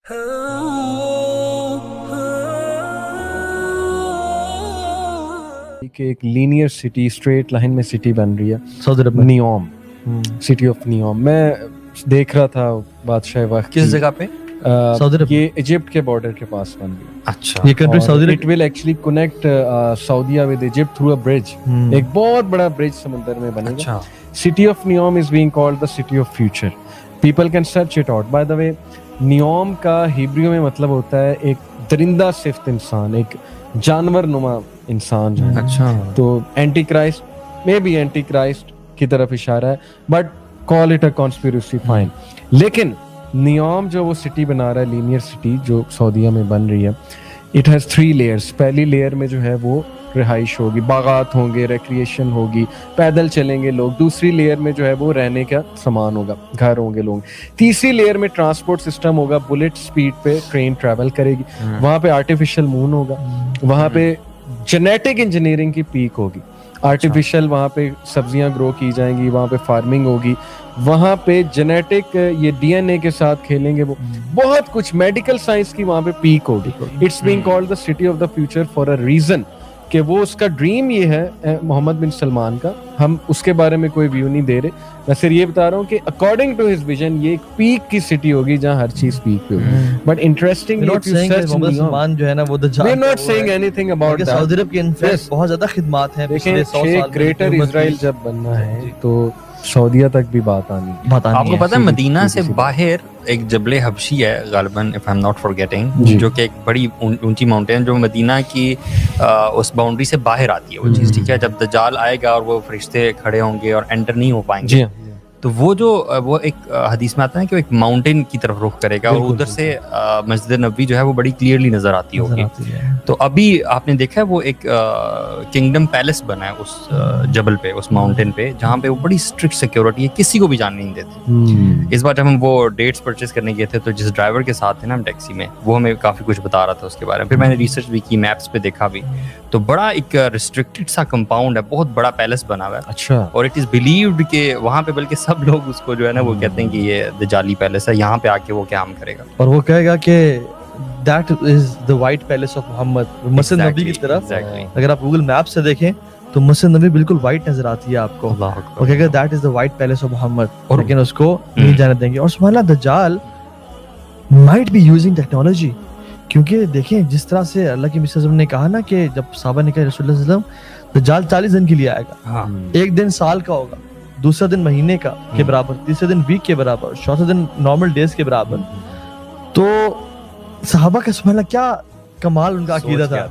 کہ ایک linear city straight line میں سٹی بن رہی ہے سعودی عرب میں نیوم، سٹی آف نیوم. میں دیکھ رہا تھا بادشاہ وقت کس جگہ پہ؟ سعودی عرب، یہ ایجپٹ کے بارڈر کے پاس بن رہی ہے. اچھا، یہ country Saudi it Arab will actually connect Saudia with Egypt through a bridge. ایک بہت بڑا برج سمندر میں بنے گا. اچھا، city of Neom is being called the city of future. People can search it out. By the way Neom کا Hebrew میں مطلب ہوتا ہے ایک درندہ صفت انسان، ایک جانور نما انسان جو ہے. اچھا، تو اینٹی کرائسٹ میں بھی اینٹی کرائسٹ کی طرف اشارہ ہے، but call it a conspiracy fine. لیکن نیوم جو وہ سٹی بنا رہا ہے، لینئر سٹی جو سعودیہ میں بن رہی ہے، اٹ ہیز 3 لیئرس. پہلی لیئر میں جو ہے وہ رہائش ہوگی، باغات ہوں گے، ریکریشن ہوگی، پیدل چلیں گے لوگ. دوسری لیئر میں جو ہے وہ رہنے کا سامان ہوگا، گھر ہوں گے لوگ. تیسری لیئر میں ٹرانسپورٹ سسٹم ہوگا، بلٹ سپیڈ پہ ٹرین ٹریول کرے گی. وہاں پہ آرٹیفیشل مون ہوگا، وہاں پہ جینیٹک انجینئرنگ کی پیک ہوگی. آرٹیفیشل وہاں پہ سبزیاں گرو کی جائیں گی، وہاں پہ فارمنگ ہوگی، وہاں پہ جینیٹک یہ ڈی این اے کے ساتھ کھیلیں گے. وہ بہت کچھ میڈیکل سائنس کی وہاں پہ پیک ہوگی. It's being called the city of the future for a reason کہ وہ اس کا ڈریم یہ ہے محمد بن سلمان کا. ہم اس کے بارے میں کوئی ویو نہیں دے رہے، میں صرف یہ بتا رہا ہوں کہ اکارڈنگ ٹو ہز ویژن یہ ایک پیک کی سٹی ہوگی جہاں ہر چیز پیک پہ ہوگی. بٹ انٹرسٹنگ محمد سلمان جو ہے نا وہ we are not seeing anything about that. سعودی عرب کی انفیکٹ بہت زیادہ خدمات ہیں دیکھیں پچھلے 100 سال. گریٹر اسرائیل جب بننا ہے تو سعودیہ تک بھی بات آنی ہے. آپ کو پتہ ہے مدینہ سے باہر ایک جبل حبشی ہے غالباً if I'm not forgetting، جو کہ ایک بڑی اونچی ماؤنٹین جو مدینہ کی اس باؤنڈری سے باہر آتی ہے وہ چیز. ٹھیک ہے، جب دجال آئے گا اور وہ فرشتے کھڑے ہوں گے اور انٹر نہیں ہو پائیں گے، تو وہ ایک حدیث میں آتا ہے کہ وہ ایک ماؤنٹین کی طرف رخ کرے گا اور ادھر سے مسجد نبوی جو ہے وہ بڑی کلیئرلی نظر آتی ہوگی. تو ابھی آپ نے دیکھا ہے وہ ایک کنگڈم پیلس بنا ہے اس جبل پہ، اس ماؤنٹین پہ، جہاں پہ وہ بڑی اسٹرکٹ سیکورٹی ہے، کسی کو بھی جانے نہیں دیتے. اس بار جب ہم وہ ڈیٹس پرچیز کرنے گئے تھے تو جس ڈرائیور کے ساتھ تھے نا ہم ٹیکسی میں، وہ ہمیں کافی کچھ بتا رہا تھا اس کے بارے میں. پھر میں نے ریسرچ بھی کی، میپس پہ دیکھا بھی، تو بڑا ایک ریسٹرکٹڈ سا کمپاؤنڈ ہے، بہت بڑا پیلس بنا ہوا ہے. اچھا. اور اٹ از بلیوڈ کہ وہاں پہ بلکہ سب لوگ اس کو جو ہے نا وہ کہتے ہیں کہ یہ دجالی پیلس ہے، یہاں پہ آ کے وہ قیام کرے گا. اور وہ کہے گا کہ that is the white palace of Muhammad. مسجد نبی کی طرف اگر آپ گوگل میپ سے دیکھیں تو مسجد نبی بالکل وائٹ نظر آتی ہے آپ کو. وہ کہے گا that is the white palace of Muhammad, لیکن اس کو نہیں جانے دیں گے. اور سبحان اللہ دجال مائٹ بی یوزنگ ٹیکنالوجی، کیونکہ دیکھیں جس طرح سے اللہ کے نبی نے کہا نا کہ جب صحابہ نے کہا رسول اللہ صلی اللہ علیہ وسلم دجال 40 دن کے لیے آئے گا، ایک دن سال کا ہوگا، دوسرا دن مہینے کا کے برابر، تیسرے دن ویک کے برابر، چوتھا دن نارمل ڈیز کے برابر. تو صحابہ کا سبحان اللہ کیا کمال ان کا عقیدہ تھا.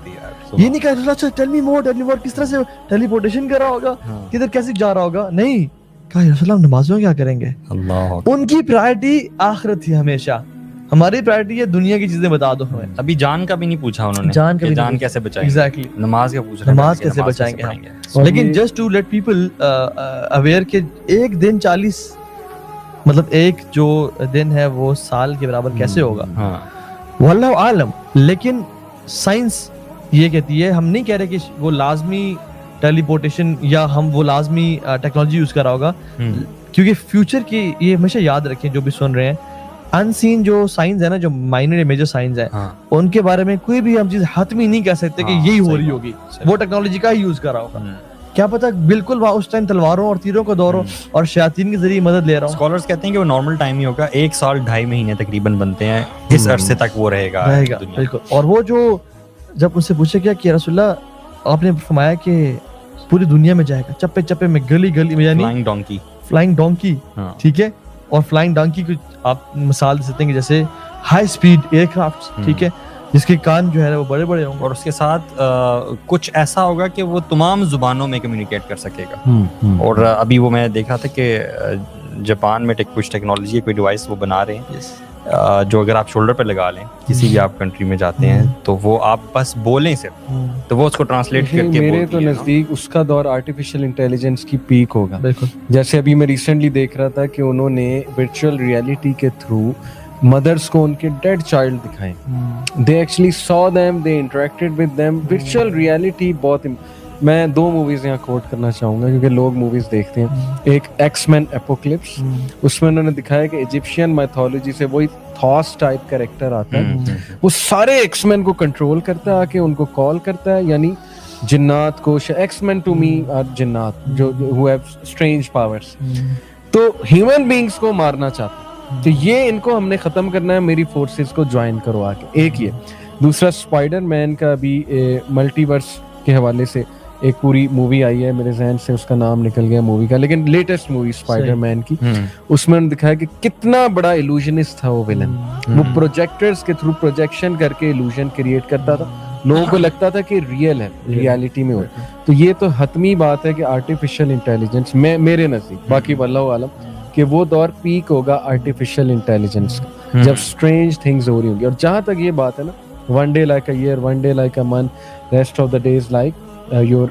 یہ نہیں کہا اچھا ٹیل می مور کس طرح سے ٹیلی پورٹیشن کر رہا ہوگا، کدھر کیسے جا رہا ہوگا. نہیں کہا رسول اللہ نمازوں میں کیا کریں گے. ان کی پرائرٹی آخرت تھی ہمیشہ. ہماری پرائرٹی ہے دنیا کی چیزیں بتا دو ہمیں. ابھی جان کا بھی نہیں پوچھا انہوں نے، جان کیسے بچائیں گے. ایگزیکٹلی نماز کا پوچھ رہے ہیں، نماز کیسے بچائیں گے. لیکن just to let people aware کہ ایک دن 40 مطلب ایک جو دن ہے وہ سال کے برابر کیسے ہوگا، واللہ عالم. لیکن سائنس یہ کہتی ہے، ہم نہیں کہہ رہے کہ وہ لازمی ٹیلی پورٹیشن یا ہم وہ لازمی ٹیکنالوجی یوز کر رہا ہوگا، کیونکہ فیوچر کی یہ ہمیشہ یاد رکھیں جو بھی سن رہے ہیں، ان سین جو سائنس ہے نا، جو مائنر یا میجر سائنس ہے، ان کے بارے میں کوئی بھی ہم چیز حتمی نہیں کہہ سکتے کہ یہی ہو رہی ہوگی، وہ ٹیکنالوجی کا ہی یوز کر رہا ہوگا. کیا پتا بالکل وہاں اس ٹائم تلواروں اور تیروں کا دور ہو اور شیاطین کے ذریعے مدد لے رہا ہوں. اسکالرز کہتے ہیں کہ وہ نارمل ٹائم ہی ہوگا، 1 سال 2.5 مہینے تقریباً بنتے ہیں، اس عرصے تک وہ رہے گا. بالکل. اور وہ جو جب ان سے پوچھا گیا کہ رسول اللہ آپ نے فرمایا کہ پوری دنیا میں جائے گا، چپے چپے میں، گلی گلی میں، یعنی فلائنگ ڈونکی. ٹھیک ہے. اور فلائنگ ڈونکی کو آپ مثال دے سکتے ہیں کہ جیسے ہائی سپیڈ ایئر کرافٹ، ٹھیک ہے، جس کے کان جو ہے وہ بڑے بڑے ہوں گے، اور اس کے ساتھ کچھ ایسا ہوگا کہ وہ تمام زبانوں میں کمیونیکیٹ کر سکے گا. اور ابھی وہ میں دیکھ رہا تھا کہ جاپان میں کچھ ٹیکنالوجی کوئی ڈیوائس وہ بنا رہے ہیں جو اگر آپ شولڈر پہ لگا لیں کسی بھی آپ کنٹری میں جاتے ہیں تو وہ آپ بس بولیں صرف تو وہ اس کو ٹرانسلیٹ کر کے. میرے تو نزدیک اس کا دور آرٹیفیشیل انٹیلیجنس کی پیک ہوگا. بالکل. جیسے ابھی میں ریسنٹلی دیکھ رہا تھا کہ انہوں نے ورچوئل ریئلٹی کے تھرو مدرس کو ان کے ڈیڈ چائلڈ دکھائے. They actually saw them, they interacted with them. Virtual reality بہت میں 2 موویز یہاں کوٹ کرنا چاہوں گا کیونکہ لوگ موویز دیکھتے ہیں. ایک ایکس مین ایپوکلپس, اس میں انہوں نے دکھایا کہ ایجپشین میتھولوجی سے وہی تھاس ٹائپ کریکٹر آتا ہے, وہ سارے ایکس مین کو کنٹرول کرتا ہے, آ کے ان کو کال کرتا ہے, یعنی جنات کو. X Men to me are جنات جو ہو ہیو اسٹرینج پاورز, تو ہیومن بینگز کو مارنا چاہتا ہے. تو یہ ان کو ہم نے ختم کرنا ہے, میری فورسز کو جوائن کرو آ کے. ایک یہ. دوسرا اسپائڈر مین کا بھی ملٹی ورس کے حوالے سے ایک پوری مووی آئی ہے, میرے ذہن سے اس کا نام نکل گیا مووی کا, لیکن لیٹسٹ مووی اسپائڈر مین کی, اس میں انہوں نے دکھایا کہ کتنا بڑا ایلوژنسٹ تھا وہ ویلن. وہ پروجیکٹرز کے تھرو پروجیکشن کر کے ایلوژن کریٹ کرتا تھا, لوگوں کو لگتا تھا کہ ریئل ہے, ریالٹی میں ہو. تو یہ تو حتمی بات ہے کہ آرٹیفیشیل انٹیلیجنس میں میرے نزدیک, باقی واللہ عالم, کہ وہ دور پیک ہوگا آرٹیفیشیل انٹیلیجنس کا جب اسٹرینج تھنگز ہو رہی ہوں گی. اور جہاں تک یہ بات ہے نا, one day like a year, one day like a month, rest of the days like your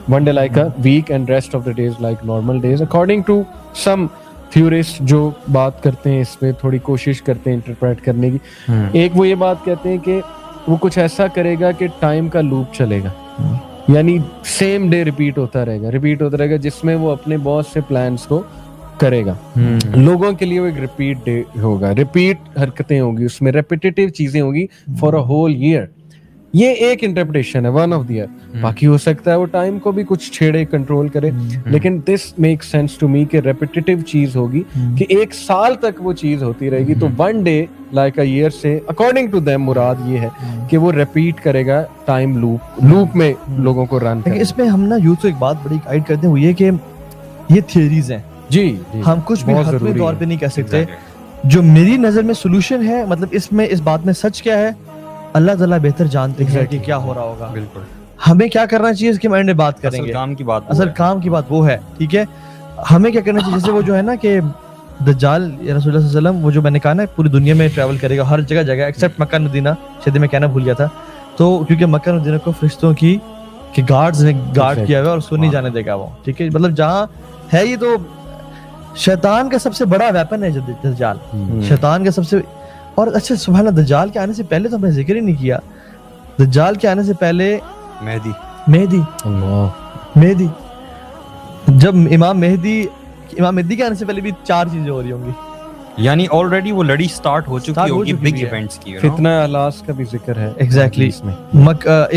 one day like a week and rest of the days like normal days, according to some theorists جو بات کرتے ہیں اس پہ تھوڑی کوشش کرتے ہیں interpret کرنے کی. ایک وہ یہ بات کہتے ہیں کہ وہ کچھ ایسا کرے گا کہ ٹائم کا لوپ چلے گا, یعنی سیم ڈے ریپیٹ ہوتا رہے گا جس میں وہ اپنے بہت سے پلانس کو کرے گا. لوگوں کے لیے وہ ایک ریپیٹ ڈے ہوگا, ریپیٹ حرکتیں ہوگی, اس میں ریپیٹیٹیو چیزیں ہوگی فار اے ہول ایئر. یہ ایک انٹرپریٹیشن ہے, ون آف دی ایئر. باقی ہو سکتا ہے وہ ٹائم کو بھی کچھ چھیڑے, کنٹرول کرے, لیکن this make sense to me کہ ریپیٹیٹیو چیز ہوگی کہ 1 سال تک وہ چیز ہوتی رہے گی. تو one day like a year سے اکارڈنگ ٹو دیم مراد یہ ہے کہ وہ ریپیٹ کرے گا ٹائم لوپ میں لوگوں کو رن کرے. اس میں ہم نا یوتھ کو ایک بات بڑی گائیڈ کرتے ہیں, وہ یہ کہ یہ تھیوریز ہیں, جی ہم کچھ بھی حتمی طور پہ نہیں کہہ سکتے. جو میری نظر میں سولوشن ہے, مطلب اس بات میں سچ کیا ہے, اللہ تعالیٰ بہتر جانتے ہیں کہ کیا ہو رہا ہوگا. بالکل ہمیں کیا کرنا چاہیے اس کے بارے میں بات کریں گے. اصل کام کی بات وہ ہے, ٹھیک ہے. ہمیں کیا کرنا چاہیے, جیسے وہ جو ہے نا کہ دجال یا رسول اللہ صلی اللہ علیہ وسلم, وہ جو میں نے کہا نا پوری دنیا میں ٹریول کرے گا, ہر جگہ ایکسیپٹ مکہ مدینہ, شاید میں کہنا بھول گیا تھا. تو کیونکہ مکہ مدینہ کو فرشتوں کی کہ گارڈز نے گارڈ کیا ہوا ہے اور اس کو نہیں جانے دے گا وہ, ٹھیک ہے. مطلب جہاں ہے یہ تو شیطان کا سب سے بڑا ویپن ہے دجال, شیطان کا سب سے. اور اچھا سبحان اللہ, دجال کے آنے سے پہلے تو ہم نے ذکر ہی نہیں کیا, دجال کے آنے سے پہلے مہدی. جب امام مہدی کے آنے سے پہلے بھی 4 چیزیں ہو رہی ہوں گی, یعنی آلریڈی وہ لڑی سٹارٹ ہو چکی ہوگی بگ ایونٹس کی. فتنہ الاس کا بھی ذکر ہے exactly.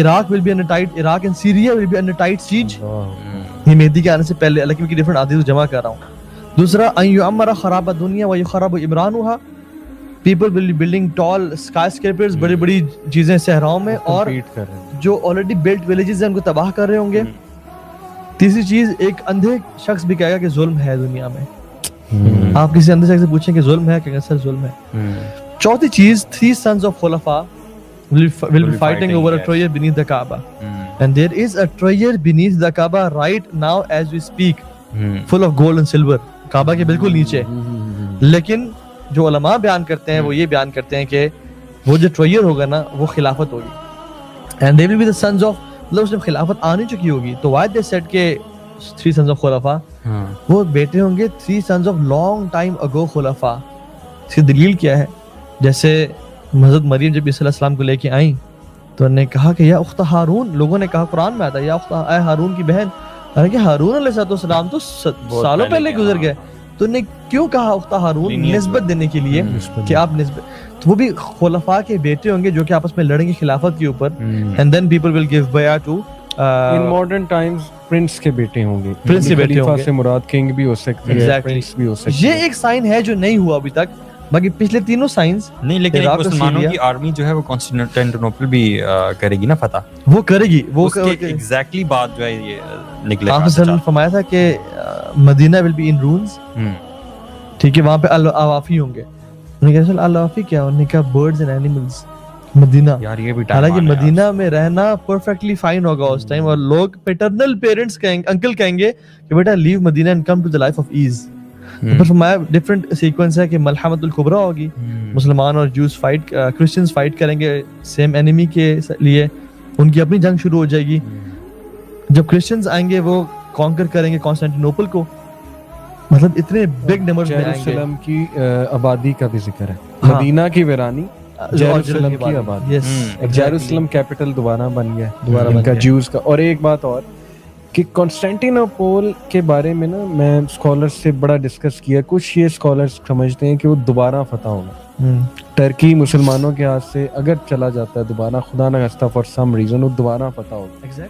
Iraq will be under tight, Iraq and Syria will be under tight siege. یہ مہدی کے آنے سے پہلے, اللہ کی ڈیفرنٹ آدھی جمع کر رہا ہوں. دوسرا ان یعمر خراب الدنیا ویخرب عمرانها, people will be building tall skyscrapers, بڑی بڑی چیزیں صحراؤں میں, اور جو آلریڈی بلٹ ولیجز ہیں ان کو تباہ کر رہے ہوں گے. تیسری چیز, ایک اندھے شخص بھی کہے گا کہ ظلم ہے دنیا میں. آپ کسی اندھے شخص سے پوچھیں کہ ظلم ہے, کہ سر ظلم ہے. چوتھی چیز, 3 sons of خلفاء will be fighting over a treasure beneath the Kaaba, and there is a treasure beneath the Kaaba right now as we speak, full of gold and silver. کعبہ کے بالکل نیچے. لیکن جو علماء بیان کرتے ہیں وہ یہ بیان کرتے ہیں کہ وہ جو ٹریجر ہوگا نا وہ خلافت ہوگی, and they will be the sons of, مطلب اس میں خلافت آ نہیں چکی ہوگی. تو why they said کہ 3 sons of خلفاء, وہ بیٹے ہوں گے 3 sons of long time ago خلفاء. اس کی دلیل کیا ہے, جیسے حضرت مریم جب عیسیٰ علیہ السلام کو لے کے آئیں تو انہوں نے کہا کہ یا اخت ہارون, لوگوں نے کہا قرآن میں آتا ہے یا اخت اے ہارون کی بہن, حالانکہ ہارون علیہ السلام تو سالوں پہلے گزر گئے. تو نے کیوں کہا اختہ ہارون, نسبت دینے کے لیے کہ آپ نسبت. تو وہ بھی خلفاء کے بیٹے ہوں گے جو کہ آپس میں لڑیں گے خلافت کے اوپر. And then people will give بیع to, in modern times prince کے بیٹے ہوں گے, پرنس کے بیٹے ہوں گے, سے مراد کنگ بھی ہو سکتے ہیں, پرنس بھی ہو سکتے ہیں. یہ ایک سائن ہے جو نہیں ہوا ابھی تک, باقی پچھلے تینوں سائنس نہیں. لیکن مسلمانوں کی آرمی جو ہے وہ کانسٹینٹینوپل بھی کرے گی نا فتح, وہ کرے گی. وہ ایگزیکٹلی بات جو ہے یہ نکلے. آپ نے فرمایا تھا کہ مدینہ ول بی ان رونز, ٹھیک ہے, وہاں پہ الاوافی ہوں گے. انہوں نے کہا الاوافی کیا, انہوں نے کہا برڈز اینڈ اینیملز. مدینہ, حالانکہ مدینہ میں رہنا پرفیکٹلی فائن ہوگا اس ٹائم, اور لوگ پیٹرنل پیرنٹس کہیں, انکل کہیں گے کہ بیٹا leave Medina and come to the life of ease. پر فرمایا ڈفرنٹ سیکوینس ہے کہ ملحمۃ الکبریٰ ہوگی, مسلمان اور جوز فائٹ, کرسچنز فائٹ کریں گے سیم اینیمی کے لیے, ان کی اپنی جنگ شروع ہو جائے گی. جب کرسچنز آئیں گے وہ کانکر کریں گے کانسٹینٹینوپل کو, مطلب اتنے بگ نمبرز میں آئیں گے. یروشلم کی آبادی کا بھی ذکر ہے, مدینہ کی ویرانی, یروشلم کی آبادی. یروشلم کیپٹل دوبارہ بن گیا, دوبارہ بن گیا جوز کا. اور ایک بات اور, کہ کانسٹینٹینوپول کے بارے میں نا میں اسکالرس سے بڑا ڈسکس کیا, کچھ یہ اسکالرس سمجھتے ہیں کہ وہ دوبارہ فتح ہونا, ٹرکی مسلمانوں کے ہاتھ سے اگر چلا جاتا ہے دوبارہ, خدا نخواستہ فار سم ریزن وہ دوبارہ فتح ہوگا.